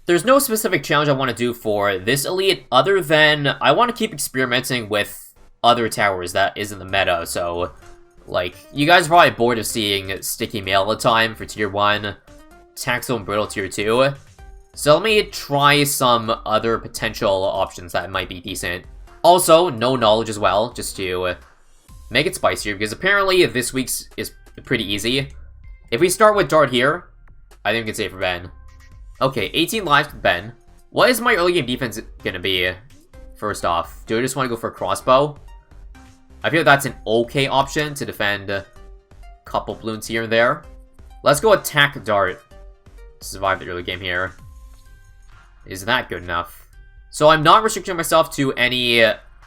There's no specific challenge I want to do for this elite other than I want to keep experimenting with other towers that isn't the meta, so like, you guys are probably bored of seeing Sticky Mail all the time for Tier 1, Taxel and Brittle Tier 2, so let me try some other potential options that might be decent. Also, no knowledge as well, just to make it spicier, because apparently this week's is pretty easy. If we start with Dart here, I think we can save for Ben. Okay, 18 lives with Ben. What is my early game defense gonna be, first off? Do I just want to go for a crossbow? I feel that's an okay option to defend a couple balloons here and there. Let's go attack Dart to survive the early game here. Is that good enough? So I'm not restricting myself to any,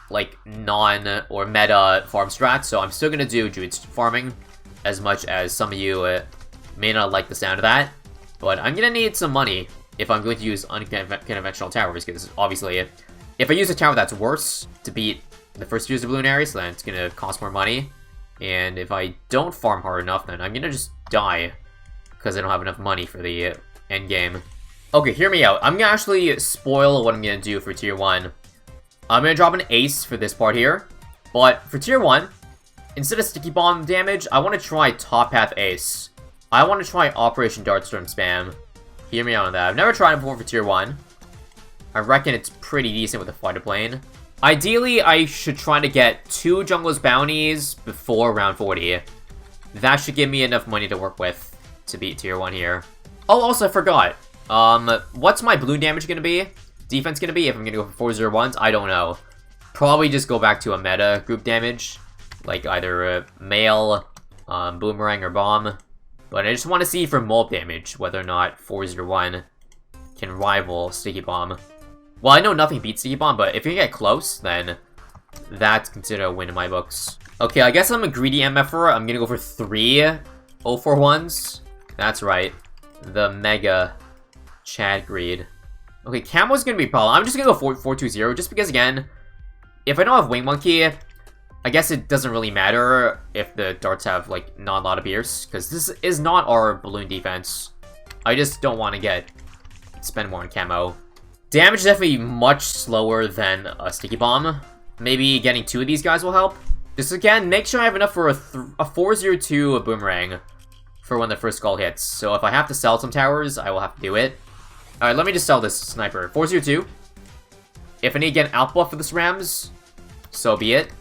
like, non- or meta farm strats, so I'm still gonna do Druid farming, as much as some of you may not like the sound of that. But I'm gonna need some money if I'm going to use unconventional towers, because obviously, if I use a tower that's worse to beat the first use of Bloonarius, then it's gonna cost more money. And if I don't farm hard enough, then I'm gonna just die, because I don't have enough money for the end game. Okay, hear me out. I'm gonna actually spoil what I'm gonna do for Tier 1. I'm gonna drop an ace for this part here, but for Tier 1, instead of Sticky Bomb damage, I want to try Top Path Ace. I want to try Operation Dartstorm spam. Hear me out on that. I've never tried it before for Tier 1. I reckon it's pretty decent with the fighter plane. Ideally, I should try to get 2 Jungler's Bounties before round 40. That should give me enough money to work with to beat Tier 1 here. Oh, also, I forgot. What's my balloon damage gonna be? Defense gonna be if I'm gonna go for 401s? I don't know. Probably just go back to a meta group damage. Like either Mail, Boomerang, or Bomb. But I just want to see for mob damage, whether or not 401 can rival Sticky Bomb. Well, I know nothing beats Sticky Bomb, but if you get close, then that's considered a win in my books. Okay, I guess I'm a greedy MFer. I'm gonna go for 3 041s. That's right. The Mega Chad Greed. Okay, Camo's gonna be a problem. I'm just gonna go 420, just because, again, if I don't have Wing Monkey, I guess it doesn't really matter if the darts have, like, not a lot of pierce, because this is not our balloon defense. I just don't want to spend more on camo. Damage is definitely much slower than a Sticky Bomb. Maybe getting 2 of these guys will help. Just again, make sure I have enough for a 402 Boomerang for when the first skull hits. So if I have to sell some towers, I will have to do it. Alright, let me just sell this sniper. 402. If I need to get an outbuff for this Rams, so be it.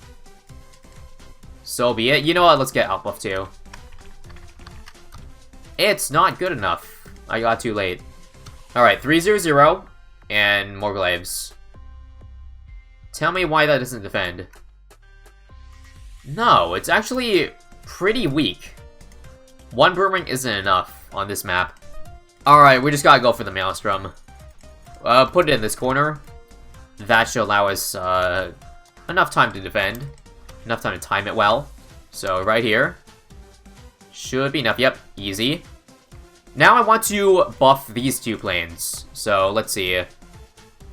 So be it. You know what? Let's get outbuff too. It's not good enough. I got too late. Alright, 300 and more glaives. Tell me why that doesn't defend. No, it's actually pretty weak. 1 Boomerang isn't enough on this map. Alright, we just gotta go for the Maelstrom. Put it in this corner. That should allow us enough time to defend. Enough time to time it well. So right here. Should be enough. Yep, easy. Now I want to buff these 2 planes. So let's see.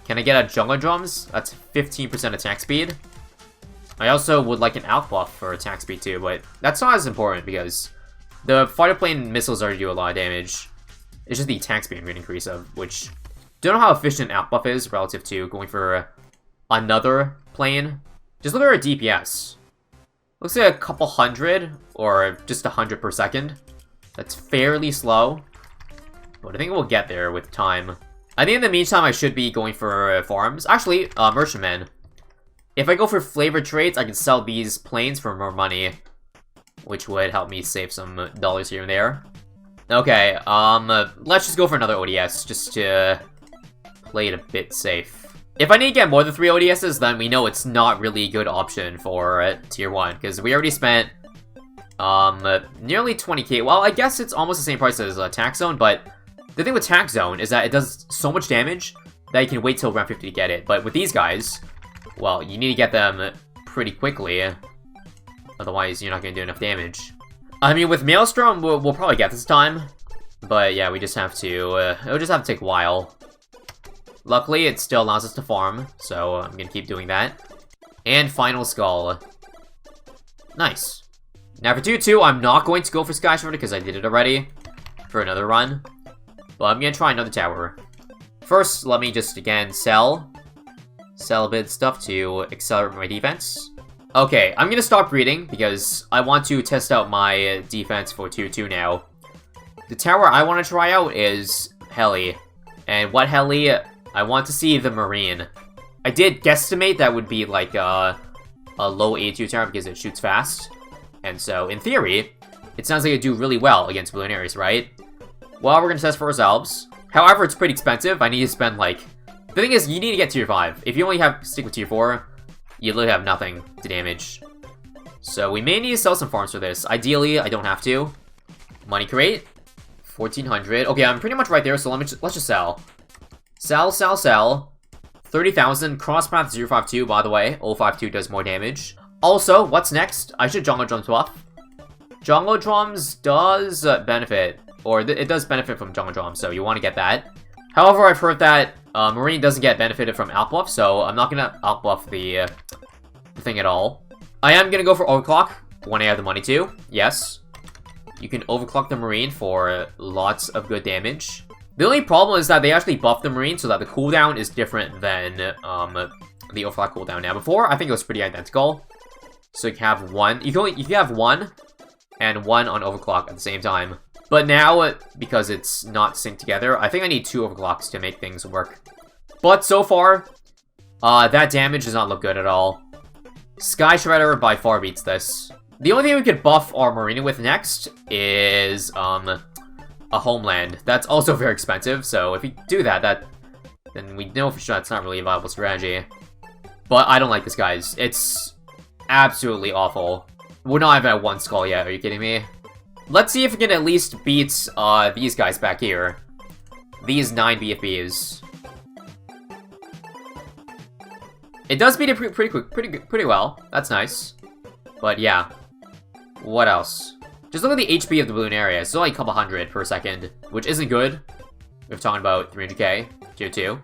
Can I get a Jungler Drums? That's 15% attack speed. I also would like an outbuff for attack speed too, but that's not as important because the fighter plane missiles already do a lot of damage. It's just the attack speed I'm going to increase of, which don't know how efficient outbuff is relative to going for another plane. Just look at our DPS. Looks like a couple hundred, or just 100 per second. That's fairly slow, but I think we'll get there with time. I think in the meantime I should be going for farms. Actually, Merchantman. If I go for flavor trades, I can sell these planes for more money, which would help me save some dollars here and there. Okay, let's just go for another ODS, just to play it a bit safe. If I need to get more than 3 ODSs, then we know it's not really a good option for Tier 1, because we already spent nearly 20k. Well, I guess it's almost the same price as Tax Zone, but the thing with Tax Zone is that it does so much damage that you can wait till round 50 to get it. But with these guys, well, you need to get them pretty quickly, otherwise you're not going to do enough damage. I mean, with Maelstrom, we'll probably get this time, but yeah, we just have to, it'll just have to take a while. Luckily, it still allows us to farm, so I'm gonna keep doing that. And Final Skull. Nice. Now for Tier 2, I'm not going to go for Sky Shredder because I did it already for another run. But I'm gonna try another tower. First, let me just, again, sell a bit of stuff to accelerate my defense. Okay, I'm gonna stop breeding, because I want to test out my defense for tier 2 now. The tower I want to try out is Heli. And what Heli? I want to see the Marine. I did guesstimate that would be like a low A2 tower because it shoots fast. And so, in theory, it sounds like it'd do really well against Bloonarius, right? Well, we're gonna test for ourselves. However, it's pretty expensive. I need to spend, like... The thing is, you need to get tier 5. If you only stick with tier 4, you literally have nothing to damage. So, we may need to sell some farms for this. Ideally, I don't have to. Money crate. 1,400. Okay, I'm pretty much right there, so let's just sell. Sell. 30,000. Crosspath 052, by the way. 052 does more damage. Also, what's next? I should Jungle Drums buff. Jungle Drums does benefit, or it does benefit from Jungle Drums, so you want to get that. However, I've heard that Marine doesn't get benefited from outbuff, so I'm not gonna outbuff the thing at all. I am gonna go for Overclock when I have the money to. Yes. You can overclock the Marine for lots of good damage. The only problem is that they actually buff the Marine so that the cooldown is different than the overclock cooldown. Now, before, I think it was pretty identical. So you can have one. You can have one and one on overclock at the same time. But now, because it's not synced together, I think I need 2 overclocks to make things work. But so far, that damage does not look good at all. Sky Shredder by far beats this. The only thing we could buff our Marina with next is a Homeland. That's also very expensive, so if we do that, then we know for sure that's not really a viable strategy. But I don't like this, guys. It's absolutely awful. We're not even at 1 skull yet, are you kidding me? Let's see if we can at least beat these guys back here. These 9 BFBs. It does beat it pretty well. That's nice. But yeah. What else? Just look at the HP of the Bloonarius. It's only a couple hundred per second, which isn't good. We're talking about 300k, tier 2.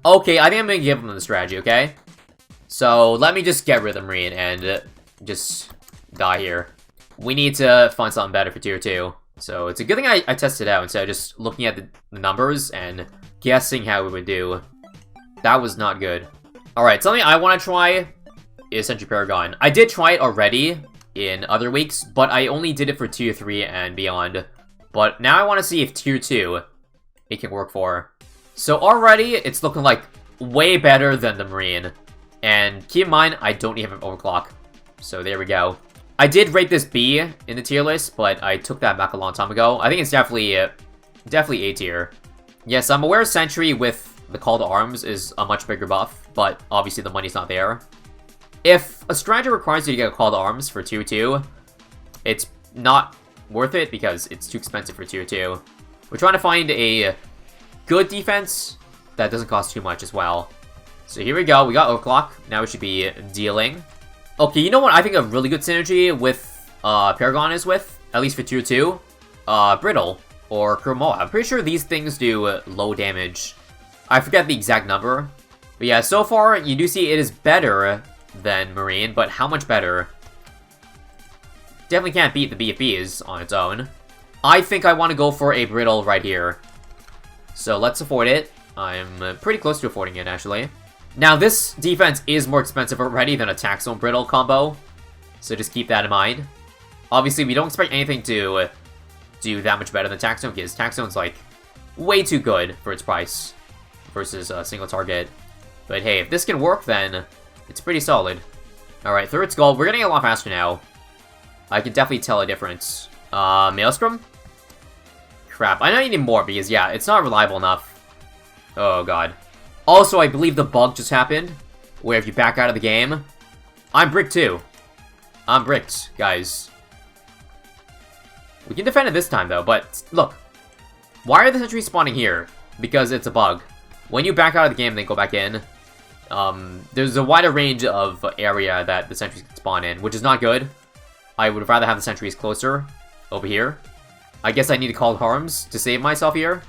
Okay, I think I'm gonna give them the strategy, okay? So, let me just get rid of the Marine and just die here. We need to find something better for tier 2. So, it's a good thing I tested out instead of just looking at the numbers and guessing how we would do. That was not good. Alright, something I want to try is Sentry Paragon. I did try it already in other weeks, but I only did it for tier 3 and beyond. But now I want to see if tier 2 it can work for. So already, it's looking like way better than the Marine. And keep in mind, I don't even have an overclock. So there we go. I did rate this B in the tier list, but I took that back a long time ago. I think it's definitely A tier. Yes, I'm aware Sentry with the Call to Arms is a much bigger buff, but obviously the money's not there. If a strategy requires you to get a Call to Arms for tier 2, it's not worth it because it's too expensive for tier 2. We're trying to find a good defense that doesn't cost too much as well. So here we go, we got Overclock. Now we should be dealing. Okay, you know what I think a really good synergy with Paragon is with? At least for tier 2? Brittle or Chromoa. I'm pretty sure these things do low damage. I forget the exact number. But yeah, so far you do see it is better than Marine, but how much better? Definitely can't beat the BFBs on its own. I think I want to go for a Brittle right here. So let's afford it. I'm pretty close to affording it, actually. Now, this defense is more expensive already than a Tax Zone Brittle combo. So just keep that in mind. Obviously, we don't expect anything to do that much better than Tax Zone, because Tax Zone's, like, way too good for its price versus a single target. But hey, if this can work, then it's pretty solid. Alright, third skull. We're getting a lot faster now. I can definitely tell a difference. Maelstrom? Crap, I know you need more because, yeah, it's not reliable enough. Oh, God. Also, I believe the bug just happened, where if you back out of the game, I'm bricked too. I'm bricked, guys. We can defend it this time, though, but look. Why are the sentries spawning here? Because it's a bug. When you back out of the game and then go back in, there's a wider range of area that the sentries can spawn in, which is not good. I would rather have the sentries closer, over here. I guess I need to call harms to save myself here,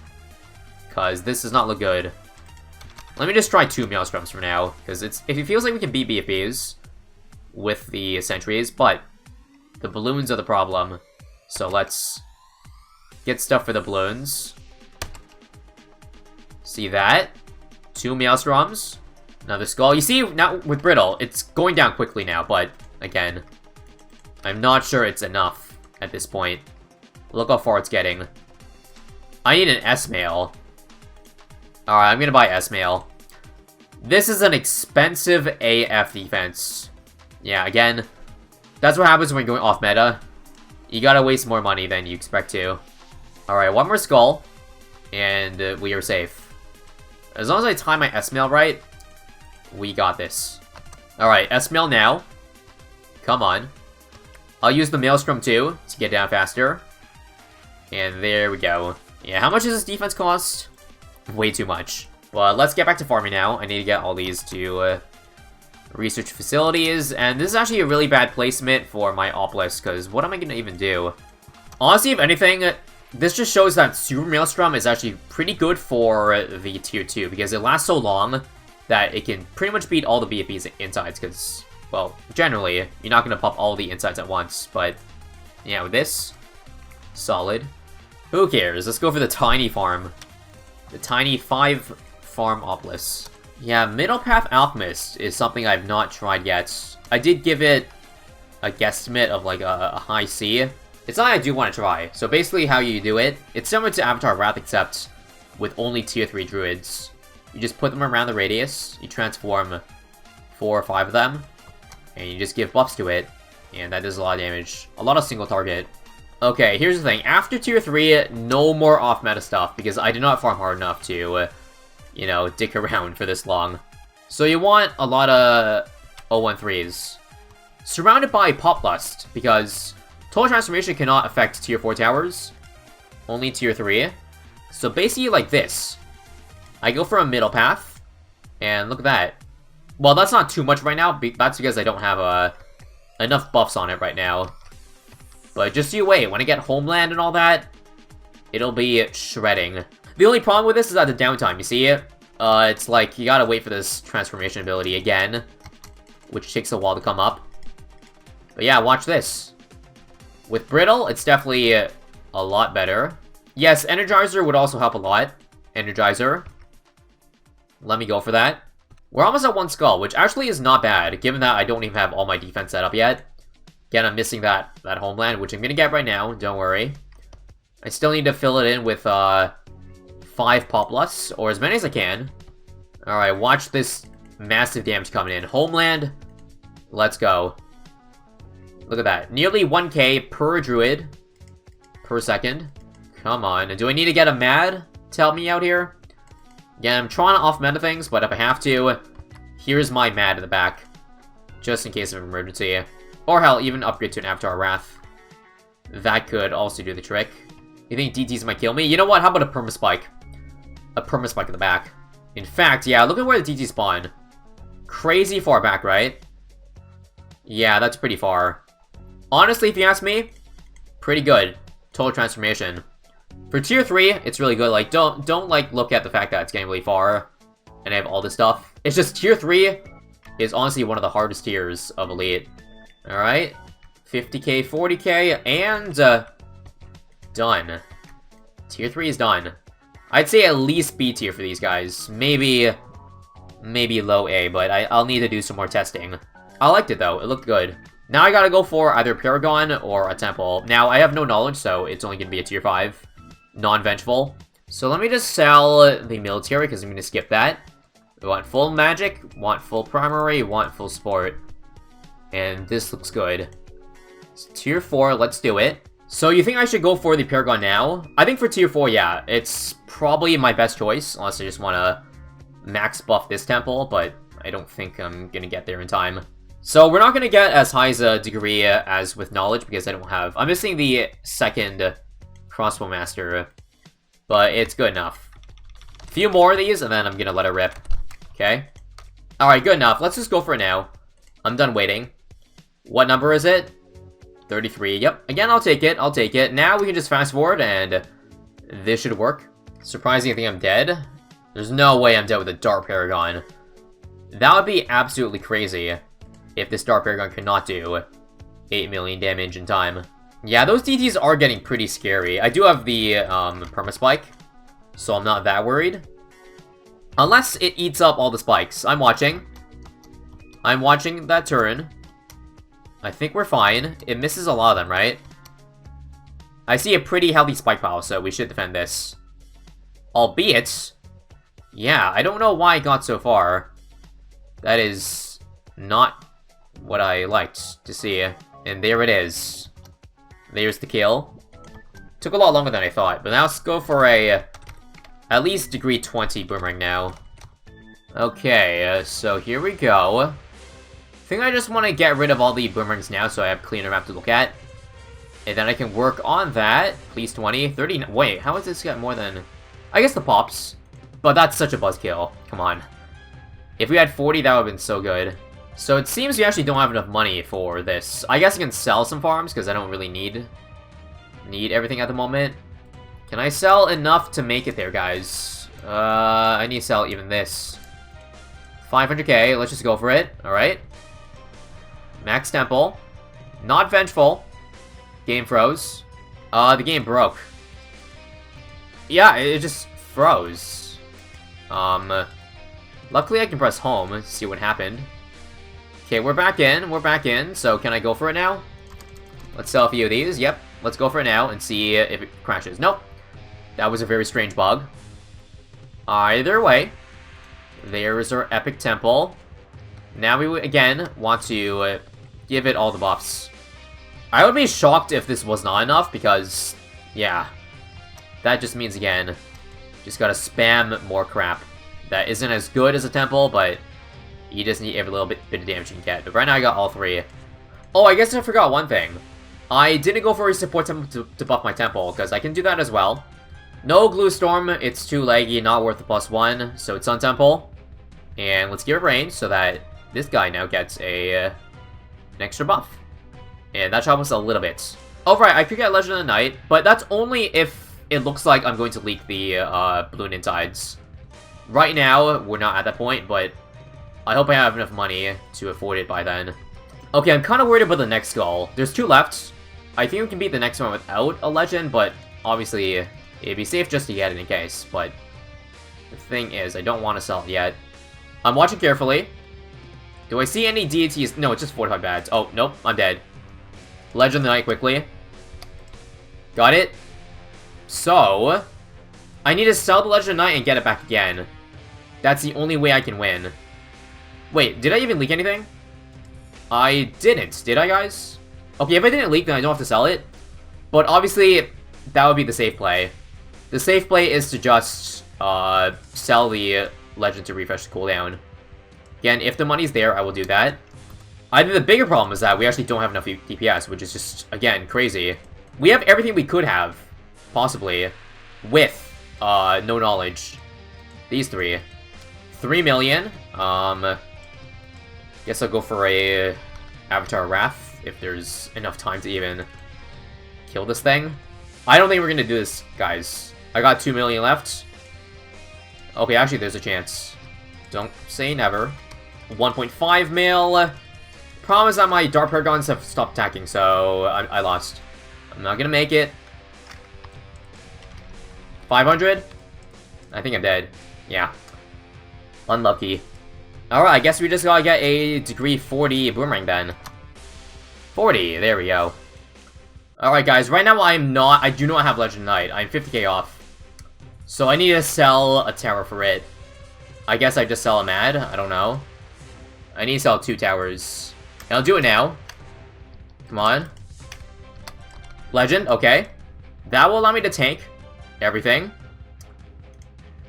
because this does not look good. Let me just try 2 Maelstroms for now, because it feels like we can beat BFBs with the sentries, but the balloons are the problem. So let's get stuff for the balloons. See that? 2 Maelstroms. Another Skull. You see, now with Brittle, it's going down quickly now, but again, I'm not sure it's enough at this point. Look how far it's getting. I need an S-Mail. Alright, I'm gonna buy S-Mail. This is an expensive AF defense. Yeah, again, that's what happens when you're going off meta. You gotta waste more money than you expect to. Alright, one more Skull, and we are safe. As long as I time my S-Mail right, we got this. Alright, S-Mail now. Come on. I'll use the Maelstrom too, to get down faster. And there we go. Yeah, how much does this defense cost? Way too much. But let's get back to farming now. I need to get all these to research facilities. And this is actually a really bad placement for my Obelisk, because what am I going to even do? Honestly, if anything, this just shows that Super Maelstrom is actually pretty good for the Tier 2, because it lasts so long that it can pretty much beat all the BFB's insides, because, well, generally, you're not going to pop all the insides at once, but, yeah, with this, solid. Who cares? Let's go for the tiny farm. The tiny 5-farm Obelisk. Yeah, Middle Path Alchemist is something I've not tried yet. I did give it a guesstimate of, like, a high C. It's something I do want to try. So basically how you do it, it's similar to Avatar Wrath, except with only Tier 3 druids. You just put them around the radius, you transform 4 or 5 of them, and you just give buffs to it, and that does a lot of damage. A lot of single target. Okay, here's the thing. After Tier 3, no more off-meta stuff, because I did not farm hard enough to, you know, dick around for this long. So you want a lot of 013s. Surrounded by Pop Lust, because Total Transformation cannot affect Tier 4 towers. Only Tier 3. So basically like this. I go for a middle path, and look at that. Well, that's not too much right now, that's because I don't have enough buffs on it right now. But just you wait, when I get Homeland and all that, it'll be shredding. The only problem with this is at the downtime, you see it? It's like, you gotta wait for this transformation ability again, which takes a while to come up. But yeah, watch this. With Brittle, it's definitely a lot better. Yes, Energizer would also help a lot. Energizer. Let me go for that. We're almost at 1 Skull, which actually is not bad, given that I don't even have all my defense set up yet. Again, I'm missing that Homeland, which I'm gonna get right now, don't worry. I still need to fill it in with 5 Pop Lusts, or as many as I can. Alright, watch this massive damage coming in. Homeland, let's go. Look at that. Nearly 1k per druid per second. Come on. Do I need to get a Mad to help me out here? Again, I'm trying to off-meta things, but if I have to, here's my Mad in the back. Just in case of emergency. Or hell, even upgrade to an Avatar Wrath. That could also do the trick. You think DTs might kill me? You know what? How about a Permaspike? A Permaspike in the back. In fact, yeah, look at where the DTs spawn. Crazy far back, right? Yeah, that's pretty far. Honestly, if you ask me, pretty good. Total Transformation. For Tier 3, it's really good. Like, don't like, look at the fact that it's getting really far, and I have all this stuff. It's just Tier 3 is honestly one of the hardest tiers of Elite. Alright. 50k, 40k, and, done. Tier 3 is done. I'd say at least B tier for these guys. Maybe low A, but I'll need to do some more testing. I liked it, though. It looked good. Now I gotta go for either Paragon or a Temple. Now, I have no knowledge, so it's only gonna be a Tier 5. Non-vengeful. So let me just sell the military, because I'm gonna skip that. We want full magic, want full primary, want full sport. And this looks good. So Tier 4, let's do it. So you think I should go for the Paragon now? I think for Tier 4, yeah. It's probably my best choice, unless I just want to max buff this temple, but I don't think I'm gonna get there in time. So we're not gonna get as high as a degree as with knowledge, because I don't have... I'm missing the second crossbow master, but it's good enough. A few more of these, and then I'm gonna let it rip. Okay? Alright, good enough. Let's just go for it now. I'm done waiting. What number is it? 33. Yep. Again, I'll take it. I'll take it. Now we can just fast forward, and this should work. Surprising, I think I'm dead. There's no way I'm dead with a Dark Paragon. That would be absolutely crazy if this Dark Paragon could not do 8 million damage in time. Yeah, those DTs are getting pretty scary. I do have the Permaspike, so I'm not that worried. Unless it eats up all the spikes. I'm watching. I'm watching that turn. I think we're fine. It misses a lot of them, right? I see a pretty healthy spike pile, so we should defend this. Albeit, yeah, I don't know why it got so far. That is not what I liked to see. And there it is. There's the kill. Took a lot longer than I thought, but now let's go for a at least degree 20 boomerang now. Okay, so here we go. I think I just want to get rid of all the boomerangs now so I have cleaner map to look at. And then I can work on that. Please 20, 30. Wait, how does this get more than... I guess the pops. But that's such a buzzkill. Come on. If we had 40, that would have been so good. So it seems we actually don't have enough money for this. I guess I can sell some farms because I don't really need everything at the moment. Can I sell enough to make it there, guys? I need to sell even this. 500k, let's just go for it. Alright. Max Temple. Not Vengeful. Game froze. The game broke. Yeah, it just froze. Luckily I can press home and see what happened. Okay, we're back in, so can I go for it now? Let's sell a few of these, yep. Let's go for it now and see if it crashes. Nope. That was a very strange bug. Either way, there's our epic temple. Now we, again, want to give it all the buffs. I would be shocked if this was not enough, because, yeah. That just means, again, just gotta spam more crap. That isn't as good as a temple, but you just need every little bit of damage you can get. But right now I got all three. Oh, I guess I forgot one thing. I didn't go for a support temple to buff my temple, because I can do that as well. No Glue Storm, it's too laggy, not worth the +1, so it's Sun Temple. And let's give it range so that this guy now gets an extra buff. And that should us a little bit. Oh, right, I could get Legend of the Night, but that's only if it looks like I'm going to leak the Bloon Insides. Right now, we're not at that point, but I hope I have enough money to afford it by then. Okay, I'm kind of worried about the next skull. There's 2 left. I think we can beat the next one without a legend, but obviously it'd be safe just to get it in case. But the thing is, I don't want to sell it yet. I'm watching carefully. Do I see any deities? No, it's just 45 bads. Oh, nope, I'm dead. Legend of the Night quickly. Got it. So, I need to sell the Legend of the Night and get it back again. That's the only way I can win. Wait, did I even leak anything? I didn't, did I, guys? Okay, if I didn't leak, then I don't have to sell it. But obviously, that would be the safe play. The safe play is to just sell the Legend to refresh the cooldown. Again, if the money's there, I will do that. I think the bigger problem is that we actually don't have enough DPS, which is just, again, crazy. We have everything we could have, possibly, with no knowledge. These 3. 3 million. Guess I'll go for a Avatar Wrath, if there's enough time to even kill this thing. I don't think we're gonna do this, guys. I got 2 million left. Okay, actually, there's a chance. Don't say never. 1.5 mil. Problem is that my Dark Paragons have stopped attacking, so I lost. I'm not gonna make it. 500? I think I'm dead. Yeah. Unlucky. Alright, I guess we just gotta get a degree 40 boomerang then. 40, there we go. Alright guys, right now I do not have Legend Knight. I'm 50k off. So I need to sell a tower for it. I guess I just sell a Mad, I don't know. I need to sell 2 towers. And I'll do it now. Come on. Legend, okay. That will allow me to tank everything.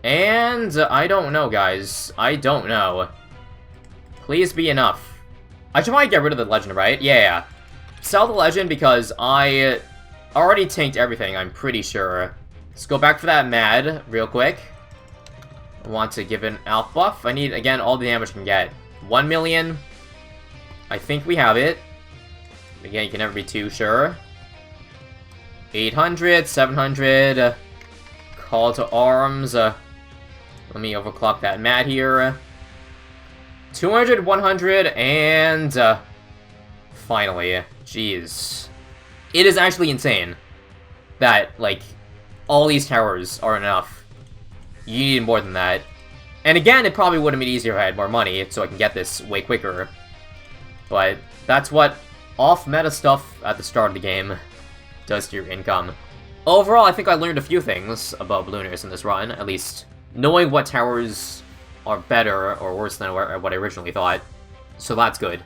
And I don't know, guys. I don't know. Please be enough. I should probably get rid of the Legend, right? Yeah. Sell the Legend because I already tanked everything, I'm pretty sure. Let's go back for that Mad real quick. I want to give an Alpha buff. I need, again, all the damage I can get. 1 million. I think we have it. Again, you can never be too sure. 800, 700. Call to arms. Let me overclock that Mad here. 200, 100, and finally. Jeez. It is actually insane that, like, all these towers are enough. You need more than that. And again, it probably would have been easier if I had more money, so I can get this way quicker. But that's what off-meta stuff at the start of the game does to your income. Overall, I think I learned a few things about Bloonarius in this run, at least knowing what towers are better or worse than what I originally thought. So that's good.